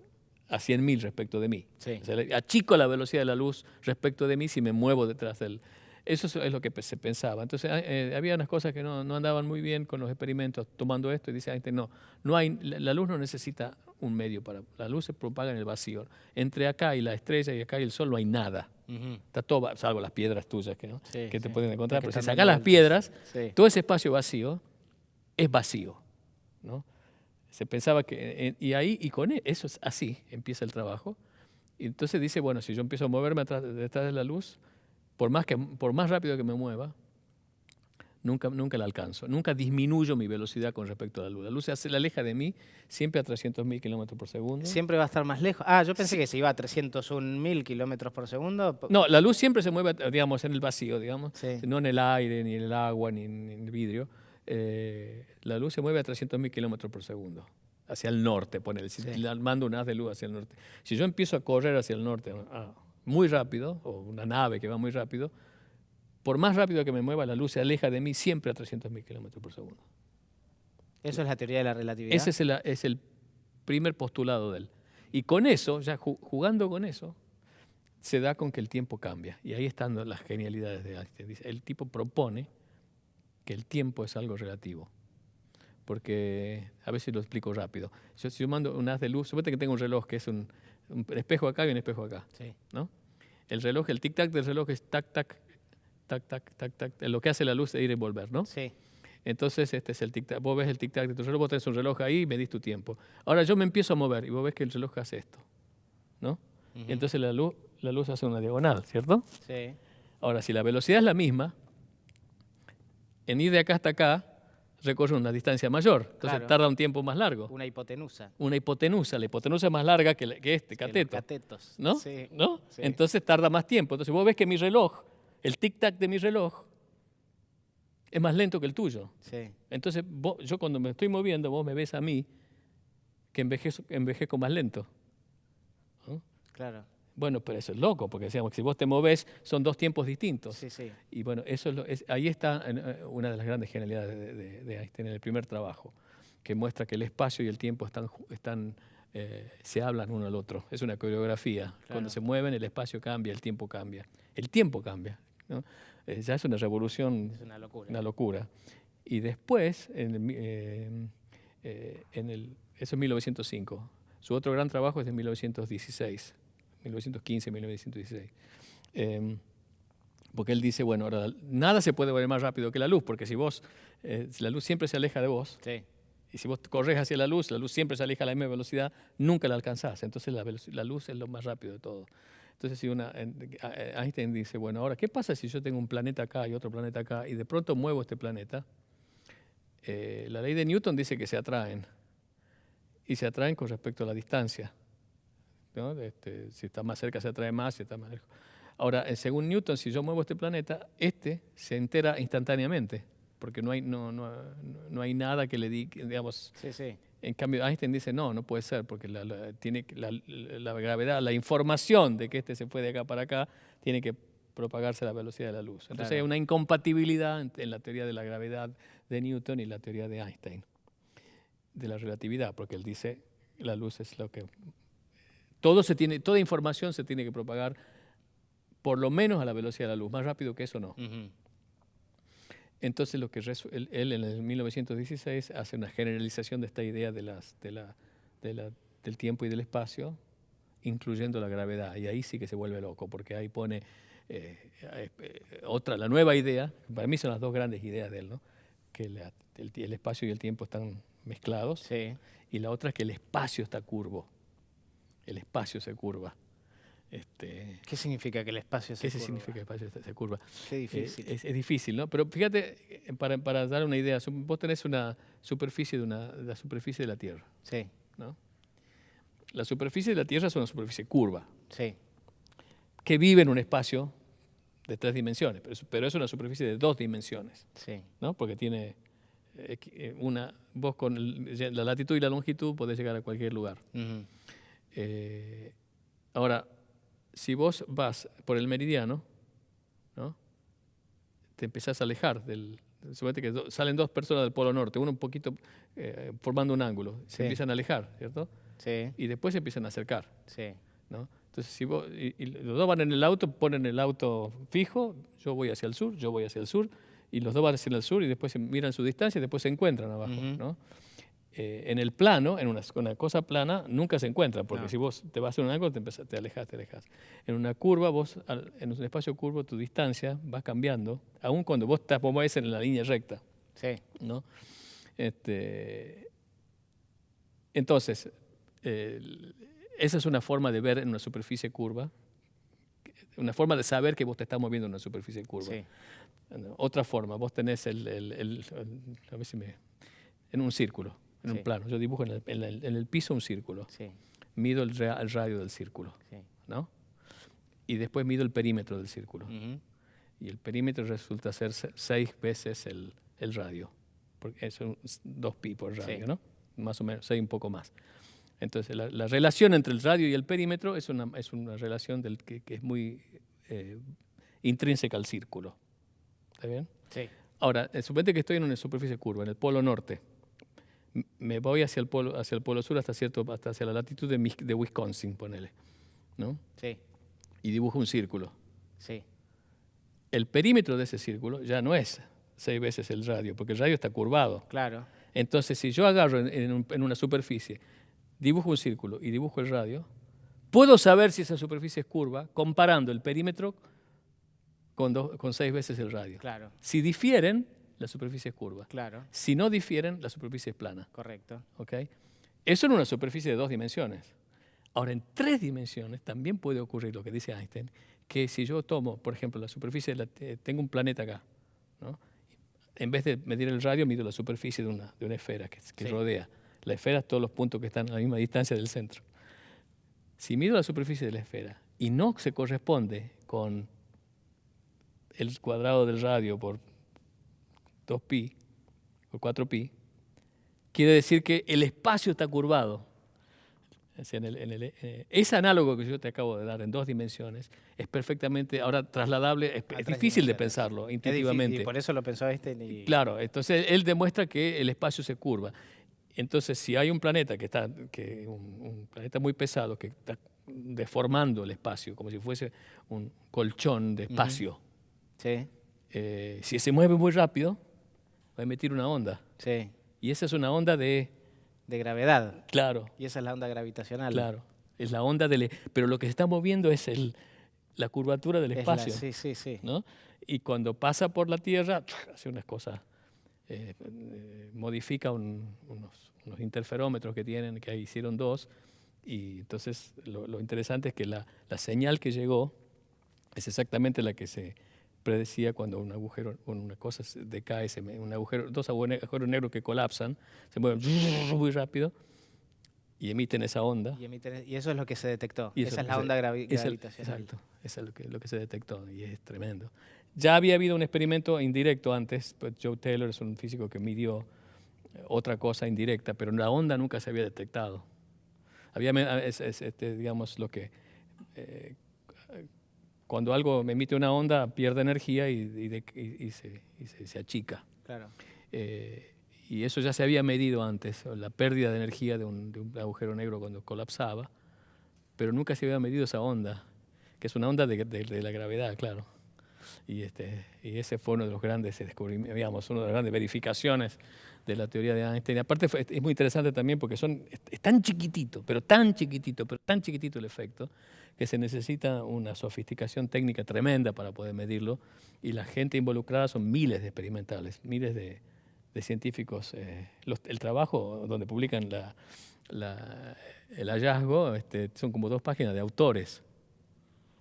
a 100.000 respecto de mí. Sí. O sea, achico la velocidad de la luz respecto de mí si me muevo detrás del... Eso es lo que se pensaba. Entonces había unas cosas que no andaban muy bien con los experimentos tomando esto, y dice Einstein, la luz no necesita un medio para... La luz se propaga en el vacío. Entre acá y la estrella y acá y el sol no hay nada. Está todo, salvo las piedras tuyas que te pueden encontrar. Pero si sacás las piedras, todo ese espacio vacío es vacío, ¿no? Se pensaba que... Y con eso es así, empieza el trabajo. Y entonces dice, bueno, si yo empiezo a moverme detrás de la luz, por más rápido que me mueva, nunca la alcanzo. Nunca disminuyo mi velocidad con respecto a la luz. La luz se aleja de mí siempre a 300.000 kilómetros por segundo. ¿Siempre va a estar más lejos? Yo pensé que se iba a 301.000 kilómetros por segundo. No, la luz siempre se mueve, digamos, en el vacío, digamos. Sí. No en el aire, ni en el agua, ni en el vidrio. La luz se mueve a 300.000 kilómetros por segundo. Hacia el norte, mando un haz de luz hacia el norte. Si yo empiezo a correr hacia el norte muy rápido, o una nave que va muy rápido, por más rápido que me mueva, la luz se aleja de mí siempre a 300.000 kilómetros por segundo. Eso es la teoría de la relatividad. Ese es el primer postulado de él. Y con eso, ya jugando con eso, se da con que el tiempo cambia. Y ahí están las genialidades de Einstein. El tipo propone que el tiempo es algo relativo. Porque, a ver si lo explico rápido. Si yo mando un haz de luz, suponete que tengo un reloj que es un espejo acá y un espejo acá. Sí. ¿No? El tic-tac del reloj es tac-tac, tac-tac, tac-tac. Lo que hace la luz es ir y volver, ¿no? Sí. Entonces este es el tic-tac. Vos ves el tic-tac de tu reloj, vos tenés un reloj ahí y medís tu tiempo. Ahora yo me empiezo a mover y vos ves que el reloj hace esto, ¿no? Y entonces la luz hace una diagonal, ¿cierto? Sí. Ahora, si la velocidad es la misma, en ir de acá hasta acá, recorre una distancia mayor. Entonces tarda un tiempo más largo. Una hipotenusa. Una hipotenusa. La hipotenusa es más larga que este cateto. Catetos. ¿No? Sí. ¿No? Sí. Entonces tarda más tiempo. Entonces vos ves que mi reloj, el tic-tac de mi reloj, es más lento que el tuyo. Sí. Entonces yo cuando me estoy moviendo, vos me ves a mí que envejezco más lento. ¿No? Claro. Bueno, pero eso es loco, porque decíamos que si vos te movés son dos tiempos distintos. Sí, sí. Y bueno, ahí está una de las grandes genialidades de Einstein en el primer trabajo, que muestra que el espacio y el tiempo se hablan uno al otro. Es una coreografía. Claro. Cuando se mueven, el espacio cambia, el tiempo cambia. El tiempo cambia, ¿no? Ya es una revolución. Es una locura. Una locura. Y después, eso es 1905. Su otro gran trabajo es de 1916. 1915, 1916. Porque él dice, bueno, ahora nada se puede ver más rápido que la luz, porque si la luz siempre se aleja de vos, sí. Y si vos corres hacia la luz siempre se aleja a la misma velocidad, nunca la alcanzás. Entonces la luz es lo más rápido de todo. Entonces, si Einstein dice, bueno, ahora, ¿qué pasa si yo tengo un planeta acá y otro planeta acá y de pronto muevo este planeta? La ley de Newton dice que se atraen, y se atraen con respecto a la distancia, ¿no? Si está más cerca se atrae más, si está más lejos. Ahora, según Newton, si yo muevo este planeta, se entera instantáneamente, porque no hay nada que le diga, digamos. Sí, sí. En cambio, Einstein dice, no puede ser, porque tiene la gravedad, la información de que se fue de acá para acá, tiene que propagarse a la velocidad de la luz. Entonces Claro. hay una incompatibilidad en la teoría de la gravedad de Newton y la teoría de Einstein, de la relatividad, porque él dice, la luz es lo que... Toda información se tiene que propagar por lo menos a la velocidad de la luz, más rápido que eso no. Ujú. Entonces él en el 1916 hace una generalización de esta idea del tiempo y del espacio, incluyendo la gravedad, y ahí sí que se vuelve loco, porque ahí pone la nueva idea, para mí son las dos grandes ideas de él, ¿no? Que el espacio y el tiempo están mezclados, Sí. y la otra es que el espacio está curvo, el espacio se curva. ¿Qué significa que el espacio se ¿Qué curva? significa que el espacio se curva? Qué difícil. Es difícil, ¿no? Pero fíjate, para dar una idea, vos tenés una superficie la superficie de la Tierra, Sí, ¿no? La superficie de la Tierra es una superficie curva, sí, que vive en un espacio de 3 dimensiones, pero es una superficie de 2 dimensiones, sí. ¿no? Porque tiene vos con la latitud y la longitud podés llegar a cualquier lugar. Ujú. Ahora, si vos vas por el meridiano, ¿no? Te empezás a alejar suponete que salen 2 personas del Polo Norte, uno un poquito formando un ángulo, se Sí. empiezan a alejar, ¿cierto? Sí, Y después se empiezan a acercar, sí. ¿no? Entonces, si vos, y los dos van en el auto, ponen el auto fijo, yo voy hacia el sur, yo voy hacia el sur, y los dos van hacia el sur y después miran su distancia y después se encuentran abajo, Ujú. ¿no? En el plano, en una cosa plana, nunca se encuentran, porque No. si vos te vas en un ángulo, te alejas. En una curva, en un espacio curvo, tu distancia va cambiando, aun cuando vos te mueves en la línea recta, Sí, ¿no? Entonces, esa es una forma de ver en una superficie curva, una forma de saber que vos te estás moviendo en una superficie curva. sí. Otra forma, vos tenés a ver si en un círculo, en Sí. un plano. Yo dibujo en el piso un círculo. Sí, Mido el radio del círculo, sí. ¿no? Y después mido el perímetro del círculo. Ujú. Y el perímetro resulta ser 6 veces el radio, porque son 2pi por radio, Sí. ¿no? Más o menos, 6 un poco más. Entonces, la relación entre el radio y el perímetro es una relación que es muy intrínseca al círculo. ¿Está bien? Sí, Ahora, suponete que estoy en una superficie curva, en el polo norte. Me voy hacia el polo sur hasta hacia la latitud de Wisconsin, ponele, ¿no? sí, Y dibujo un círculo. sí. El perímetro de ese círculo ya no es 6 veces el radio, porque el radio está curvado. Claro. Entonces, si yo agarro en una superficie, dibujo un círculo y dibujo el radio, puedo saber si esa superficie es curva comparando el perímetro con 6 veces el radio. Claro, Si difieren, la superficie es curva. claro. Si no difieren, la superficie es plana. Correcto. ¿Ok? Eso en una superficie de 2 dimensiones. Ahora, en 3 dimensiones también puede ocurrir lo que dice Einstein, que si yo tomo, por ejemplo, la superficie, tengo un planeta acá, ¿no? En vez de medir el radio, mido la superficie de una esfera que Sí. rodea. La esfera es todos los puntos que están a la misma distancia del centro. Si mido la superficie de la esfera y no se corresponde con el cuadrado del radio por 2pi o 4pi, quiere decir que el espacio está curvado. Es decir, ese análogo que yo te acabo de dar en 2 dimensiones es perfectamente ahora trasladable, es difícil de pensarlo intuitivamente. Y por eso lo pensó Einstein. Claro, entonces él demuestra que el espacio se curva. Entonces, si hay un planeta un planeta muy pesado que está deformando el espacio, como si fuese un colchón de espacio, Sí, si se mueve muy rápido, va a emitir una onda. sí. Y esa es una onda De gravedad. claro, Y esa es la onda gravitacional. claro, es la onda pero lo que se está moviendo es la curvatura del espacio. Sí, sí, sí. ¿No? Y cuando pasa por la Tierra, hace unas cosas, modifica unos interferómetros que hicieron 2, Y entonces lo interesante es que la señal que llegó es exactamente la que se predecía cuando un agujero, una cosa decae, dos agujeros negros que colapsan, se mueven muy rápido y emiten esa onda. Y eso es lo que se detectó. Y eso Esa es es lo la que onda gravitacional. Exacto, eso es lo que se detectó y es tremendo. Ya había habido un experimento indirecto antes, pues Joe Taylor es un físico que midió otra cosa indirecta, pero la onda nunca se había detectado. Digamos, lo que cuando algo emite una onda pierde energía y se achica. Claro. Y eso ya se había medido antes, la pérdida de energía de un agujero negro cuando colapsaba, pero nunca se había medido esa onda, que es una onda de la gravedad, claro. Y ese fue uno de los grandes descubrimientos, digamos, una de las grandes verificaciones de la teoría de Einstein. Aparte es muy interesante también porque es tan chiquitito, pero tan chiquitito el efecto, que se necesita una sofisticación técnica tremenda para poder medirlo, y la gente involucrada son miles de experimentales, miles de científicos. El trabajo donde publican el hallazgo son como 2 páginas de autores.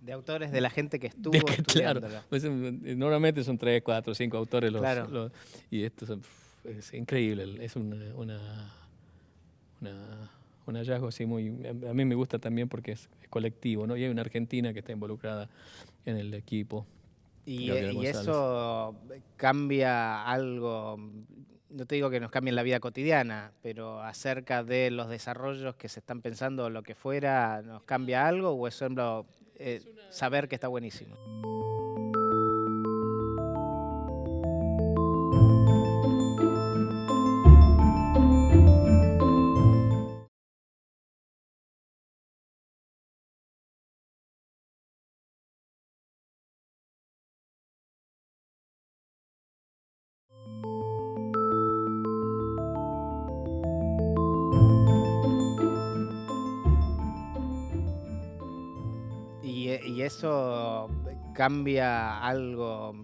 De autores de la gente que estuvo Claro, estudiándolo. pues, normalmente son 3, 4, 5 autores Claro. y esto es increíble, es un hallazgo así a mí me gusta también porque es colectivo, ¿no? Y hay una argentina que está involucrada en el equipo. Y eso cambia algo, no te digo que nos cambie la vida cotidiana, pero acerca de los desarrollos que se están pensando o lo que fuera, ¿nos cambia algo o es solo saber que está buenísimo? Y eso cambia algo,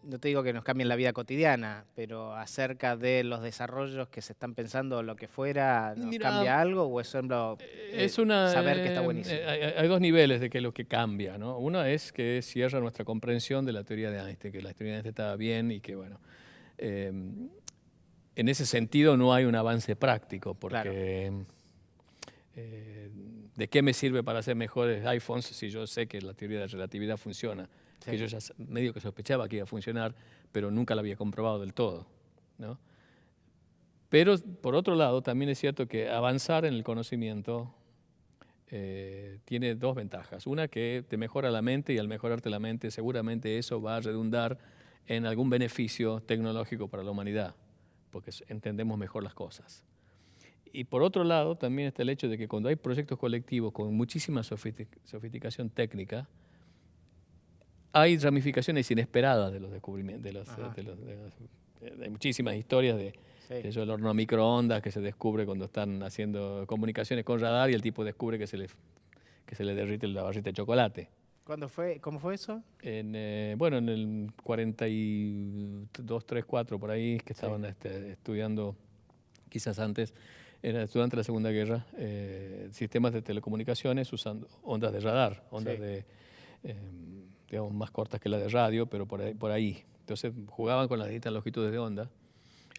no te digo que nos cambie la vida cotidiana, pero acerca de los desarrollos que se están pensando o lo que fuera, ¿nos cambia algo o es solo saber que está buenísimo? Hay 2 niveles de qué es lo que cambia, ¿no? Uno es que cierra nuestra comprensión de la teoría de Einstein, que la teoría de Einstein estaba bien y que, bueno, en ese sentido no hay un avance práctico, porque ¿de qué me sirve para hacer mejores iPhones si yo sé que la teoría de la relatividad funciona? Sí. Que yo ya medio que sospechaba que iba a funcionar, pero nunca la había comprobado del todo, ¿no? Pero, por otro lado, también es cierto que avanzar en el conocimiento tiene 2 ventajas. Una, que te mejora la mente, y al mejorarte la mente seguramente eso va a redundar en algún beneficio tecnológico para la humanidad, porque entendemos mejor las cosas. Y por otro lado, también está el hecho de que cuando hay proyectos colectivos con muchísima sofisticación técnica, hay ramificaciones inesperadas de los descubrimientos. Hay muchísimas historias de el horno a microondas que se descubre cuando están haciendo comunicaciones con radar y el tipo descubre que se le derrite la barrita de chocolate. ¿Cuándo fue? ¿Cómo fue eso? En el 42, 3, 4, por ahí, que estaban estudiando, quizás antes, durante la Segunda Guerra, sistemas de telecomunicaciones usando ondas de radar, ondas digamos, más cortas que la de radio, pero por ahí. Entonces jugaban con las distintas longitudes de onda.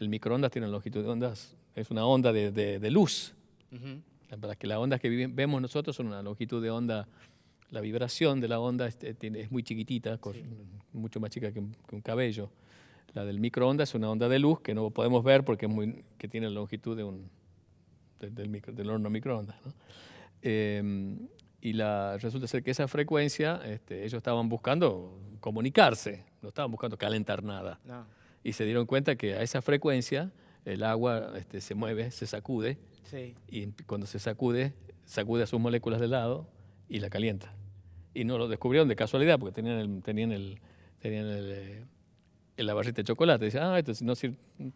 El microondas tiene longitud de ondas, es una onda de luz. Uh-huh. Para que las ondas que vemos nosotros son una longitud de onda, la vibración de la onda es muy chiquitita, mucho más chica que un cabello. La del microondas es una onda de luz que no podemos ver porque que tiene la longitud del horno microondas, ¿no? Y resulta ser que esa frecuencia, ellos estaban buscando comunicarse, no estaban buscando calentar nada. No. Y se dieron cuenta que a esa frecuencia el agua se mueve, se sacude, y cuando se sacude a sus moléculas de lado y la calienta. Y no lo descubrieron de casualidad porque tenían la barrita de chocolate. Dicen, esto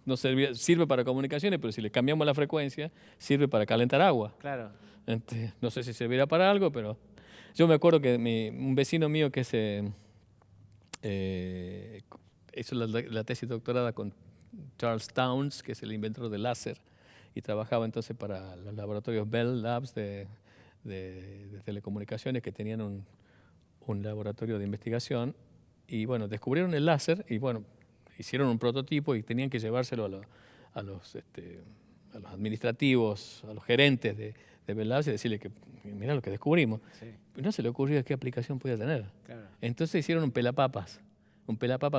no sirve para comunicaciones, pero si le cambiamos la frecuencia, sirve para calentar agua. Claro. No sé si servirá para algo, pero yo me acuerdo que un vecino mío que hizo la tesis doctorada con Charles Townes, que es el inventor del láser, y trabajaba entonces para los laboratorios Bell Labs de de telecomunicaciones que tenían un laboratorio de investigación y bueno, descubrieron el láser y bueno, hicieron un prototipo y tenían que llevárselo a los administrativos, a los gerentes de Bell Labs y decirle que mirá lo que descubrimos. Sí. Pero no se le ocurrió qué aplicación podía tener. Claro. Entonces hicieron un pelapapas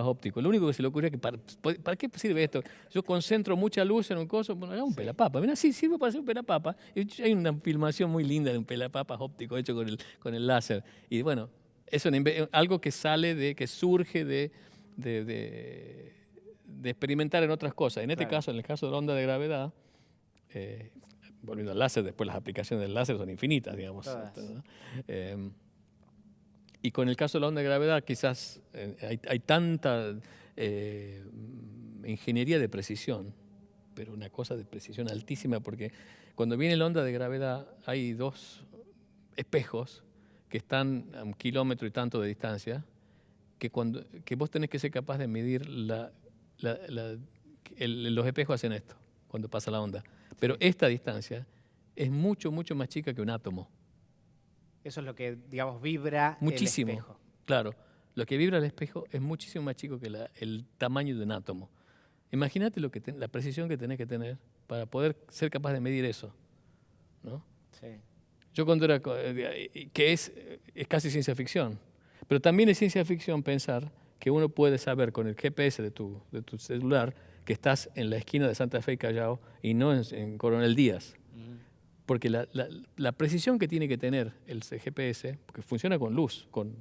óptico. Lo único que se le ocurrió es que ¿para qué sirve esto? Yo concentro mucha luz en un coso, bueno, haga un pelapapa. Mira, sí, sirve para hacer un pelapapa. Y hay una filmación muy linda de un pelapapas óptico hecho con el láser. Y bueno, es algo que surge de experimentar en otras cosas. En este caso, en el caso de la onda de gravedad, volviendo al láser, después las aplicaciones del láser son infinitas, digamos. ¿No? Y con el caso de la onda de gravedad, quizás hay tanta ingeniería de precisión, pero una cosa de precisión altísima, porque cuando viene la onda de gravedad hay dos espejos que están a 1 kilómetro y tanto de distancia, que vos tenés que ser capaz de medir los espejos hacen esto cuando pasa la onda. Pero esta distancia es mucho, mucho más chica que un átomo. Eso es lo que, digamos, vibra muchísimo, el espejo. Claro. Lo que vibra el espejo es muchísimo más chico que el tamaño de un átomo. Imagínate la precisión que tenés que tener para poder ser capaz de medir eso, ¿no? Sí. Yo cuando era... que es casi ciencia ficción. Pero también es ciencia ficción pensar que uno puede saber con el GPS de tu celular que estás en la esquina de Santa Fe y Callao y no en Coronel Díaz. Porque la precisión que tiene que tener el GPS, porque funciona con luz, con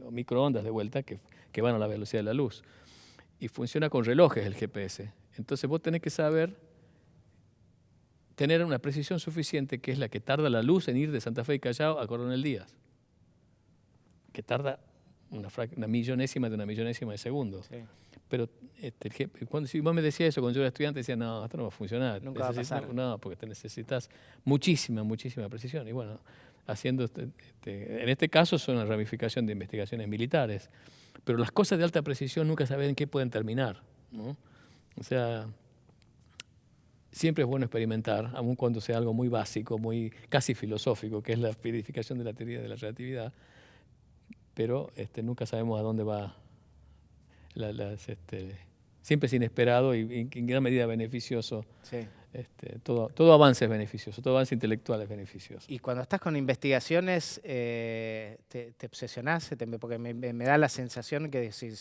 microondas de vuelta que van a la velocidad de la luz, y funciona con relojes el GPS. Entonces vos tenés que saber tener una precisión suficiente, que es la que tarda la luz en ir de Santa Fe y Callao a Coronel Díaz, que tarda una millonésima de una millonésima de segundo. Sí. Pero si vos me decías eso cuando yo era estudiante, decía, no, esto no va a funcionar. Nunca va a pasar. No, porque te necesitas muchísima, muchísima precisión. Y bueno, en este caso son una ramificación de investigaciones militares. Pero las cosas de alta precisión nunca saben en qué pueden terminar, ¿no? O sea, siempre es bueno experimentar, aun cuando sea algo muy básico, muy casi filosófico, que es la verificación de la teoría de la relatividad. Pero nunca sabemos a dónde va. Siempre es inesperado y en gran medida beneficioso. Sí. Todo avance es beneficioso, todo avance intelectual es beneficioso. Y cuando estás con investigaciones, te obsesionás, porque me da la sensación que si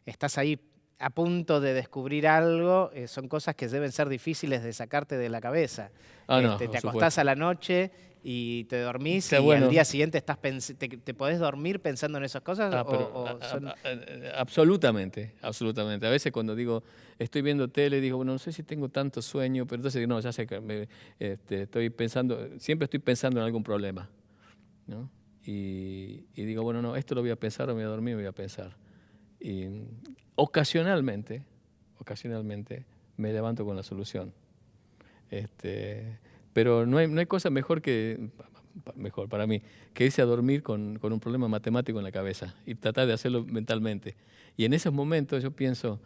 estás ahí a punto de descubrir algo, son cosas que deben ser difíciles de sacarte de la cabeza. Te acostás a la noche y te dormís y al día siguiente te podés dormir pensando en esas cosas. Absolutamente, absolutamente. A veces cuando digo, estoy viendo tele, digo, bueno, no sé si tengo tanto sueño, pero entonces no, ya sé que estoy pensando, siempre estoy pensando en algún problema, ¿no? Y digo, bueno, no, esto lo voy a pensar, o me voy a dormir, me voy a pensar. Y ocasionalmente me levanto con la solución. Pero no hay cosa mejor para mí que irse a dormir con un problema matemático en la cabeza y tratar de hacerlo mentalmente. Y en esos momentos yo pienso,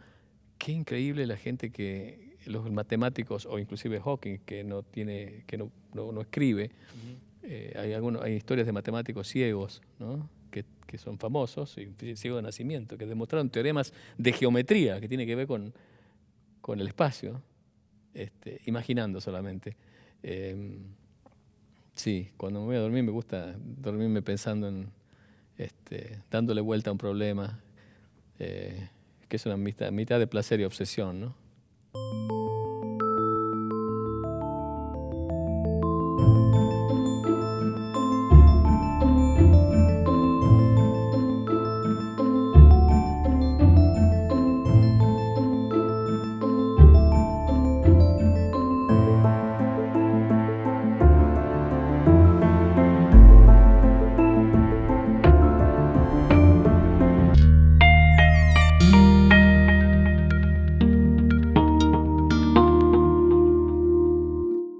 qué increíble la gente los matemáticos, o inclusive Hawking, que no escribe. Hay historias de matemáticos ciegos, ¿no? que son famosos, y ciegos de nacimiento, que demostraron teoremas de geometría que tiene que ver con el espacio, imaginando solamente. Sí, cuando me voy a dormir me gusta dormirme pensando en dándole vuelta a un problema, que es una mitad de placer y obsesión, ¿no?